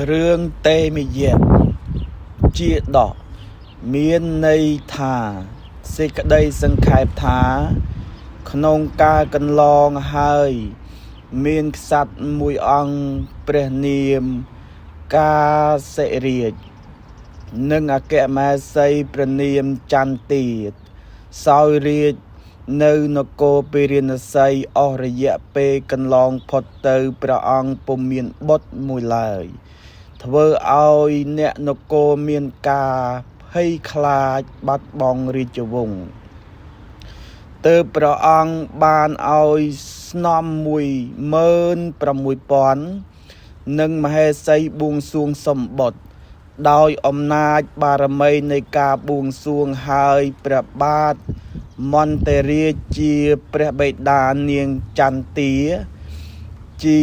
រឿងតេមយៈជាដកមានន័យថាសេចក្តីសង្ខេបថាក្នុងការកន្លងហើយមានក្សត្រមួយអង្គព្រះនាមកាសិរាជនិងអគ្គមហេសីព្រះនាមចន្ទាសោយរាជនៅនគរពារាណសីអស់រយៈពេលកន្លងផុតទៅព្រះអង្គពុំមានបុត្រមួយឡើយធ្វើឲ្យអ្នកនគរមានការភ័យខ្លាចបាត់បង់រាជវង្សទើបព្រះអង្គបានឲ្យស្នំ16000និងមហេសីបួងសួងសម្បុត្រដោយអំណាចបារមីនៃការបួងសួងហើយព្រះបាទមន្តរាជជាព្រះបិតានាងចន្ទាជា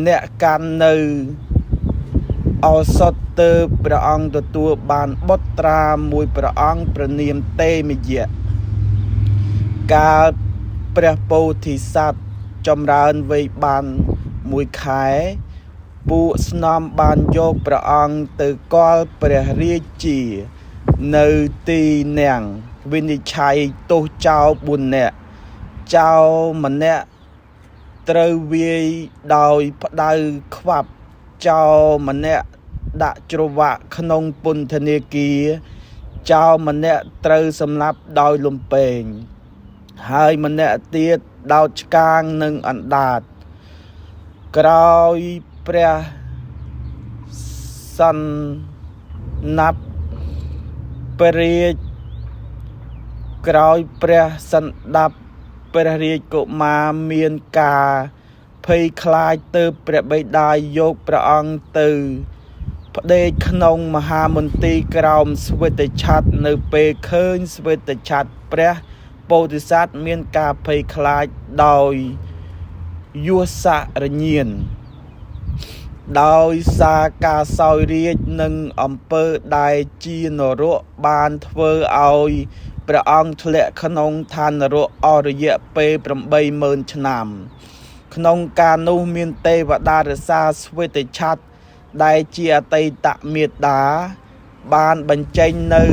អ្នកកាន់នៅឱសថទើបព្រះអង្គទទួលបានបុត្រាមួយព្រះអង្គព្រះនាមតេមយៈកាលព្រះពោធិសត្វចម្រើនវ័យបាន1 ខែពួកស្នំបានយកព្រះអង្គទៅគាល់ព្រះរាជានៅទីនាំងវិនិច្ឆ័យទោសចោរ4 នាក់ចោរម្នាក់ត្រូវវាយដោយផ្ដៅខ្វាប់ចោរម្នាក់ដាក់ច្រវាក់ក្នុងពន្ធនាគារចោរម្នាក់ត្រូវសម្លាប់ដោយលំពែងហើយម្នាក់ទៀតដោតឆ្កាងនិងអណ្ដាតក្រោយព្រះសន្នាប់ព្រះរាជក្រោយព្រះសន្តាប់ព្រះរាជកុមារមានការភ័យខ្លាចទើបព្រះបិតាយកព្រះអង្គទៅផ្ដេកក្នុងមហាមន្ទីរក្រោមស្វេតឆ័ត្រនៅពេលឃើញស្វេតឆ័ត្រព្រះពោធិសត្វមានការភ័យខ្លាចដោយយសរញ្ញាណដោយសារការសោយរាជនិងអំពើដែលជានរកបានធ្វើឲ្យព្រះអង្គធ្លាក់ក្នុងឋាននរកអស់រយៈពេល80000 ឆ្នាំក្នុងការនោះមានទេវតារក្សាស្វេតឆ័ត្រដែលជាអតីតមាតាបានបញ្ចេញនៅ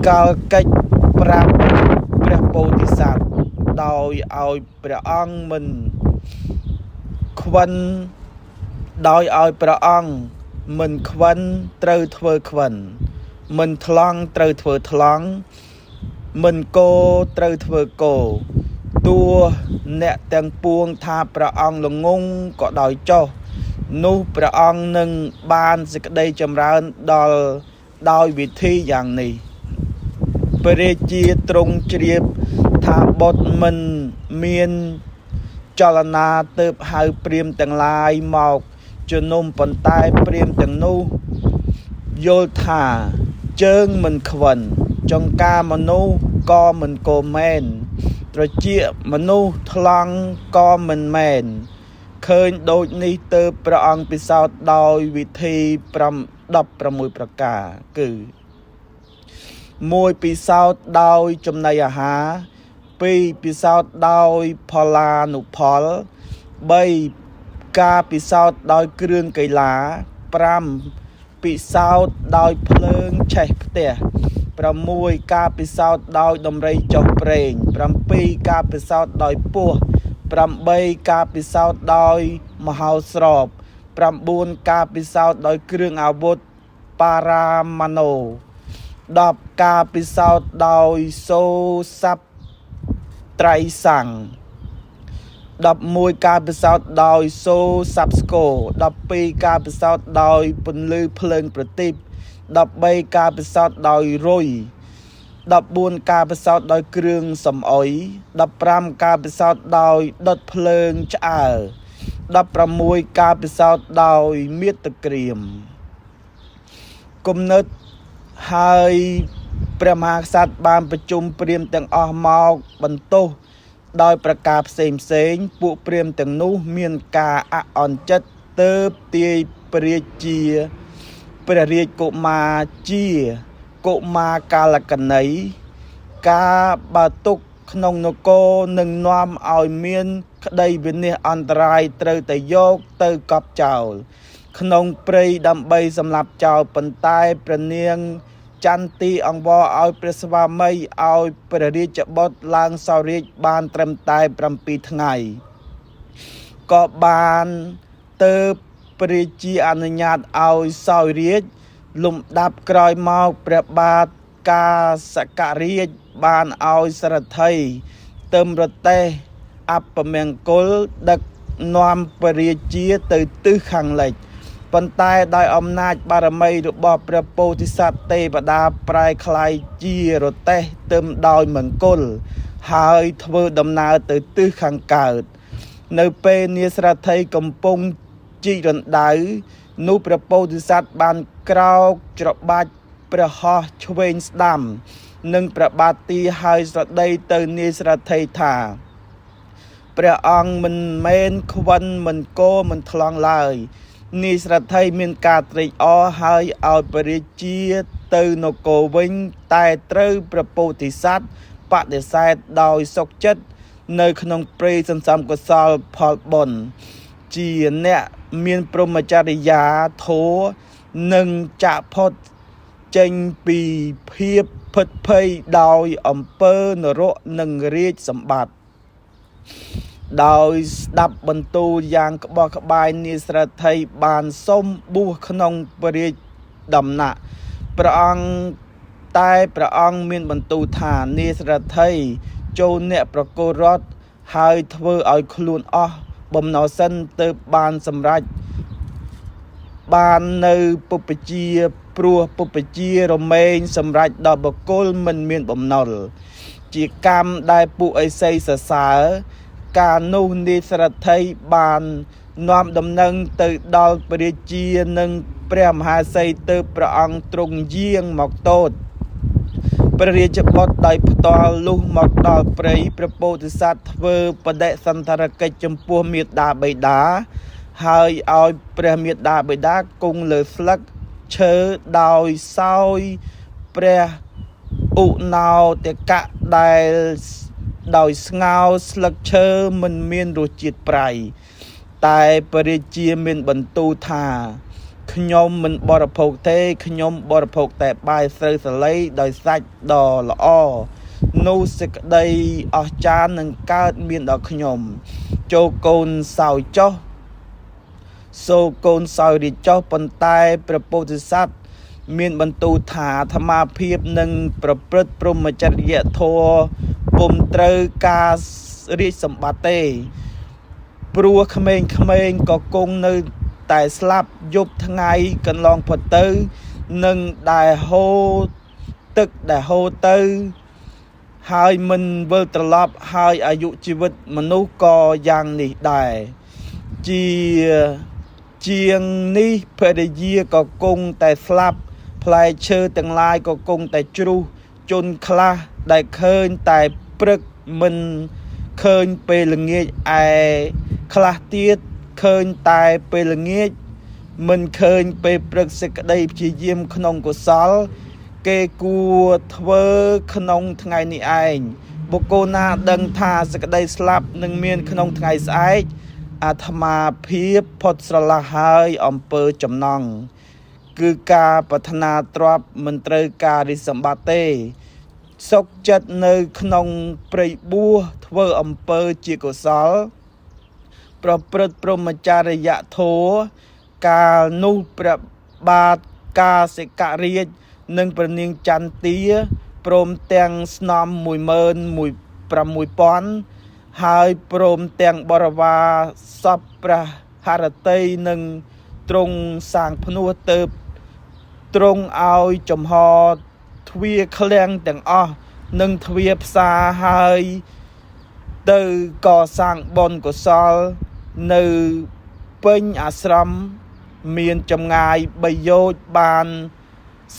កាលកិច្ចប្រាប់ព្រះពោធិសត្វដោយឲ្យព្រះអង្គមិនខ្វិនត្រូវធ្វើខ្វិនមិនថ្លង់ត្រូវធ្វើថ្លង់មិនកោត្រូវធ្វើកោតួអ្នកទាំងពួងថាព្រះអង្គល្ងងក៏ដោយចុះនោះព្រះអង្គនឹងបានសេចក្តីចម្រើនដល់ដោយវិធីយ៉ាងនេះព្រះរាជាទ្រង់ជ្រាបថាបុត្រមិនមានចលនាទើបហៅព្រាហ្មណ៍ទាំងឡាយមកជំនុំប៉ុន្តែព្រាហ្មណ៍ទាំងនោះយល់ថាជើងមិនខ្វិនចង្ការមនុស្សក៏មិនកោមែនត្រចៀកមនុស្សថ្លង់ក៏មិនមែនឃើញដូចនេះទើបព្រះអង្គពិសោធន៍ដោយវិធី16ប្រការគឺ1ពិសោធន៍ដោយចំណីអាហារ2ពិសោធន៍ដោយផល្លានុផល3ការពិសោធន៍ដោយគ្រឿងកីឡា5ពិសោធន៍ដោយភ្លើងឆេះផ្ទះ6ការពិសោធន៍ដោយដំរីចុះប្រេង7ការពិសោធន៍ដោយពស់8ការពិសោធន៍ដោយមហោស្រព9ការពិសោធន៍ដោយគ្រឿងអាវុធបារាម៉ាណូ10ការពិសោធន៍ដោយសូស័ព្ទត្រៃសង្ឃ11ការពិសោធន៍ដោយសូស័ព្ទស្គរ12ការពិសោធន៍ដោយពន្លឺភ្លើងប្រទីប13ការពិសោធន៍ដោយរុយ14ការពិសោធន៍ដោយគ្រឿងសំអុយ15ការពិសោធន៍ដោយដុតភ្លើងឆ្អើរ16ការពិសោធន៍ដោយមាតុក្រាមគំនិតហើយព្រះមហាក្សត្របានប្រជុំព្រាហ្មណ៍ទាំងអស់មកបន្ទោសដោយប្រការផ្សេងពួកព្រាហ្មណ៍ទាំងនោះមានការអអន់ចិត្តទើបទាយព្រះរាជាព្រះរាជកុមារជាកុមារកាលកណីការបើទុកក្នុងនគរនឹងនាំឲ្យមាន ក្តីវិនិច្ឆ័យអន្តរាយត្រូវតែយកទៅកប់ចោលក្នុងព្រៃដើម្បីសម្លាប់ចោលប៉ុន្តែព្រះនាងចន្ទីអង្វរឲ្យព្រះស្វាមីឲ្យព្រះរាជបុត្រឡើងសោយរាជ្យបានត្រឹមតែ7ថ្ងៃក៏បានទៅព្រះរាជាអនុញ្ញាតឲ្យសោយរាជ្យលំដាប់ក្រោយមកព្រះបាទកាសករាជបានឲ្យសារថីទឹមរទេះអពមង្គលដឹកនាំព្រះរាជាទៅទិសខាងលិចប៉ុន្តែដោយអំណាចបារមីរបស់ព្រះពោធិសត្វទេវតាប្រែក្លាយជារទេះទឹមដោយមង្គលហើយធ្វើដំណើរទៅទិសខាងកើតនៅពេលនាយស្រថីកំពុងជីករណ្ដៅនោះព្រះពោធិសត្វបានក្រោកច្របាច់ព្រះហស្ថឆ្វេងស្ដាំនិងព្រះបាទទីហើយស្រដីទៅនាយស្រថីថាព្រះអង្គមិនមែនខ្វិនមិនគោមិនថ្លង់ឡើយនាយស្រថីមានការត្រេកអរហើយឲ្យព្រះរាជាទៅនគរវិញតែត្រូវព្រះពោធិសត្វបដិសេធដោយសុខចិត្តនៅក្នុងព្រៃសន្សំកុសលផលបុណ្យជាអ្នកមានព្រហ្មចរិយាធម៌និងចាក់ផុតចេញពីភាពផិតភ័យដោយអំពើនរកនិងរាជសម្បត្តិដោយស្ដាប់បន្ទូលយ៉ាងក្បោះក្បាយនាយស្រថីបានសុំបួសក្នុងព្រះរាជដំណាក់ព្រះអង្គមានបន្ទូលថានាយស្រថីចូលអ្នកប្រគល់រដ្ឋហើយធ្វើឲ្យខ្លួនអស់បំណុលសិនទើបបានសម្រេចបាននៅពុព្វជាព្រោះពុព្វជារមែងសម្រេចដល់បុគ្គលមិនមានបំណុលជាកម្មដែលពួកឥសីសរសើរកាលនោះនាយស្រថីបាននាំដំណឹងទៅដល់ព្រះរាជានិងព្រះមហាសីទើបព្រះអង្គទ្រង់យាងមកទតព្រះរាជបុត្រដោយផ្ទាល់លុះមកដល់ព្រៃព្រះពោធិសត្វធ្វើបដិសណ្ឋារកិច្ចចំពោះមាតាបិតាហើយឲ្យព្រះមាតាបិតាគង់លើស្លឹកឈើដោយសោយព្រះឧណោទកៈដែលដោយស្ងោរស្លឹកឈើមិនមានរសជាតិប្រៃតែព្រះរាជាមានបន្ទូលថាខ្ញុំមិនបរិភោគទេខ្ញុំបរិភោគតែបាយស្រូវសាលីដោយសាច់ដ៏ល្អនោះសេចក្តីអស្ចារ្យនឹងកើតមានដល់ខ្ញុំចូលកូនសោយចុះសូកូនសោយរាជចុះប៉ុន្តែព្រះពោធិសត្វមានបន្ទូលថាអាត្មាភាពនឹងប្រព្រឹត្តព្រហ្មចរិយធម៌ពុំត្រូវការរាជសម្បត្តិទេព្រោះក្មេងៗក៏គង់នៅតែស្លាប់យប់ថ្ងៃកន្លងផុតទៅនឹងដែលហូរទឹកដែលហូរទៅហើយមិនវិលត្រឡប់ហើយអាយុជីវិតមនុស្សក៏យ៉ាងនេះដែរជាងនេះភរិយាក៏គង់តែស្លាប់ផ្លែឈើទាំងឡាយក៏គង់តែជ្រុះជន់ខ្លះដែលឃើញតែព្រឹកមិនឃើញពេលល្ងាចឯខ្លះទៀតឃើញតែពេលល្ងាចមិនឃើញពេលព្រឹកសេចក្តីព្យាយាមក្នុងកុសលគេគួរធ្វើក្នុងថ្ងៃនេះឯងបុគ្គលណាដឹងថាសេចក្តីស្លាប់នឹងមានក្នុងថ្ងៃស្អែកអាត្មាភាពផុតស្រឡះហើយអំពើចំណង់គឺការប្រាថ្នាទ្រព្យមិនត្រូវការរាជសម្បត្តិទេសុខចិត្តនៅក្នុងព្រៃបួសធ្វើអំពើជាកុសលប្រព្រឹត្តព្រហ្មចរិយធម៌កាលនោះព្រះបាទកាសិករាជនិងព្រះនាងចន្ទាព្រមទាំងស្នំ 16000 ហើយព្រមទាំងបរិវារសពព្រះハរតីនិងទ្រង់សាងភ្នោះទៅទ្រង់ឲ្យចំហទ្វារឃ្លាំងទាំងអស់និងទ្វារផ្សារហើយទៅកសាងបុណ្យកុសលនៅពេញអាស្រមមានចម្ងាយ3យោជន៍បាន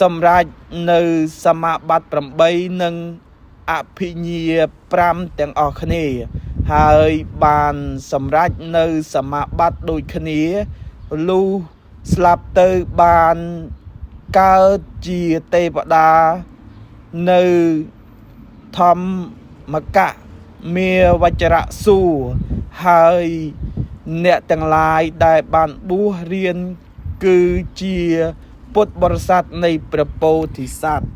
សម្រេចនៅសមាបត្តិ8និងអភិញ្ញា5ទាំងអស់គ្នាហើយបានសម្រេចនៅសមាបត្តិដូចគ្នាលុះស្លាប់ទៅបានកើតជាទេវតានៅធម្មកៈមាវជ្រៈសួរ ហើយអ្នកទាំងឡាយដែលបានបួសរៀនគឺជាពុទ្ធបរិស័ទនៃព្រះពោធិសត្វ